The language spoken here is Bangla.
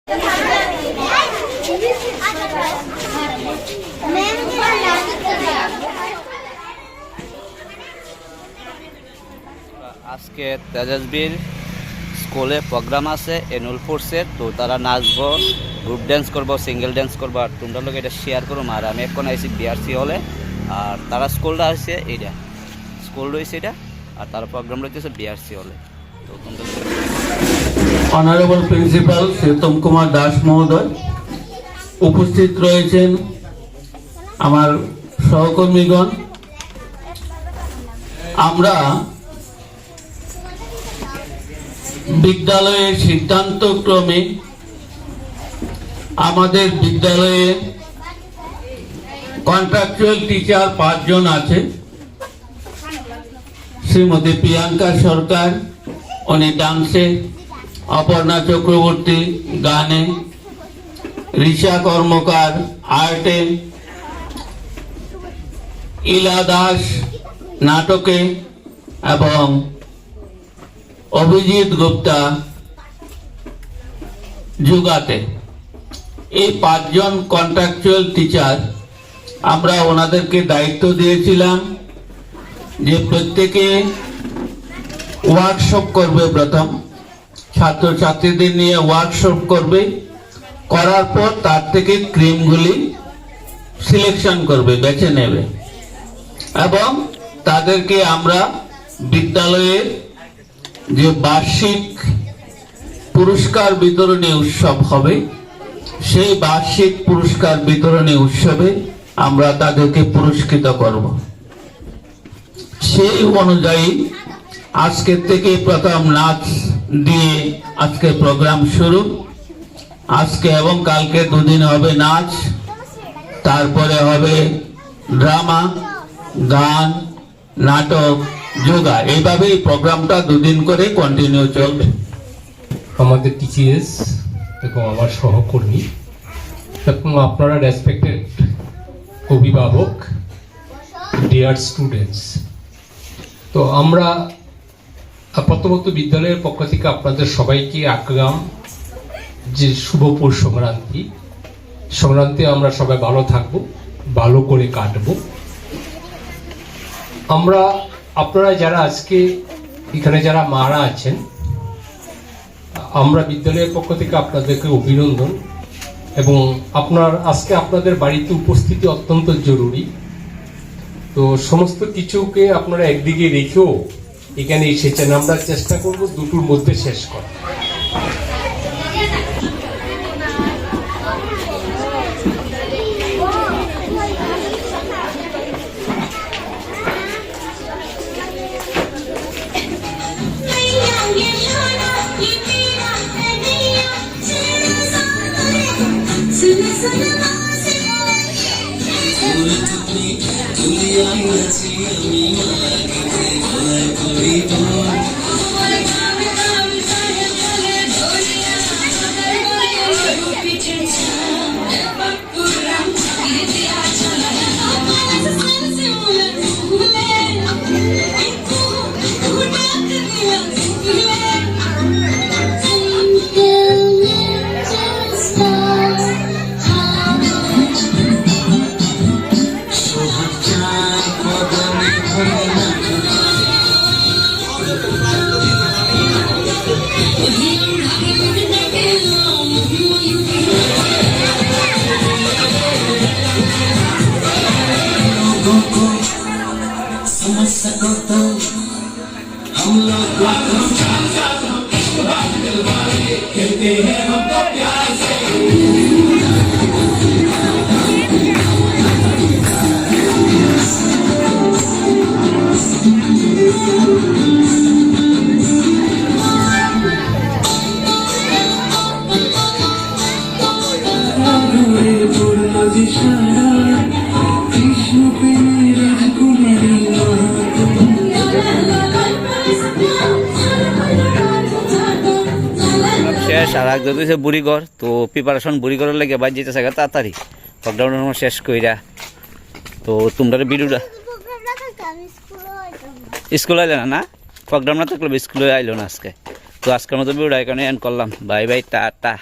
আজকে তেজসবীর স্কুলে প্রোগ্রাম আছে এনুয়াল স্পোর্টসের, তো তারা নাচবো, গ্রুপ ড্যান্স করবো, সিঙ্গেল ড্যান্স করবো। আর তোমরা লোক এটা শেয়ার করো। আর আমি এখন আইসি বিআরসি হলে, আর তারা স্কুলটা আসছে এইটা স্কুল রয়েছে এটা, আর তারা প্রোগ্রাম রয়েছে বিআরসি হলে। তো তোমরা অনারেবল প্রিন্সিপাল শ্রীতম কুমার দাস মহোদয় উপস্থিত রয়েছেন, আমার সহকর্মীগণ। আমরা বিদ্যালয়ের সিদ্ধান্তক্রমে আমাদের বিদ্যালয়ে কন্ট্রাকচুয়াল টিচার 5 জন আছে। শ্রীমতী প্রিয়াঙ্কা সরকার, উনি ডান্সে, অপর্ণা চক্রবর্তী গানে, ঋষা কর্মকার আর্টে, ইলা দাস নাটকে এবং অভিজিৎ গুপ্তা যোগাতে। এই 5 জন কন্ট্রাকচুয়াল টিচার, আমরা ওনাদেরকে দায়িত্ব দিয়েছিলাম যে প্রত্যেকে ওয়ার্কশপ করবে। প্রথম ছাত্রছাত্রীদের নিয়ে ওয়ার্কশপ করবে, করার পর তার থেকে ক্রিমগুলি সিলেকশন করবে, বেছে নেবে, এবং তাদেরকে আমরা বিদ্যালয়ের যে বার্ষিক পুরস্কার বিতরণী উৎসব হবে, সেই বার্ষিক পুরস্কার বিতরণী উৎসবে আমরা তাদেরকে পুরস্কৃত করব। সেই অনুযায়ী আজকের থেকে প্রথম নাচ দিয়ে আজকে প্রোগ্রাম শুরু। আজকে এবং কালকে 2 দিন হবে নাচ, তারপরে হবে ড্রামা, গান, নাটক, যোগা। এইভাবেই প্রোগ্রামটা 2 দিন করে কন্টিনিউ চলবে। আমাদের টিচিএস এবং আমার সহকর্মী এবং আপনারা রেসপেক্টেড অভিভাবক, ডিয়ার স্টুডেন্টস, তো আমরা প্রথমত বিদ্যালয়ের পক্ষ থেকে আপনাদের সবাইকে আগাম যে শুভ পৌষ সংক্রান্তি আমরা সবাই ভালো থাকবো, ভালো করে কাটবো। আপনারা যারা আজকে এখানে যারা মারা আছেন, আমরা বিদ্যালয়ের পক্ষ থেকে আপনাদেরকে অভিনন্দন। এবং আজকে আপনাদের বাড়িতে উপস্থিতি অত্যন্ত জরুরি। তো সমস্ত কিছুকে আপনারা একদিকে রেখেও এখানে এসেছেন, আমরা চেষ্টা করব 2টোর মধ্যে শেষ করা। শেষ। আর এক যদি বুড়িঘর, তো প্রিপারেশন বুড়িঘরের লেগে বাজ যেতেছে তাড়াতাড়ি প্রোগ্রাম শেষ কইরা। তো তোমরা ভিডিওটা স্কুলে আইলে না প্রোগ্রাম না থাকলে স্কুলে আইলো না আজকে। তো আজকের মতো ভিডিওটা এখানে এন্ড করলাম। Bye bye, tata.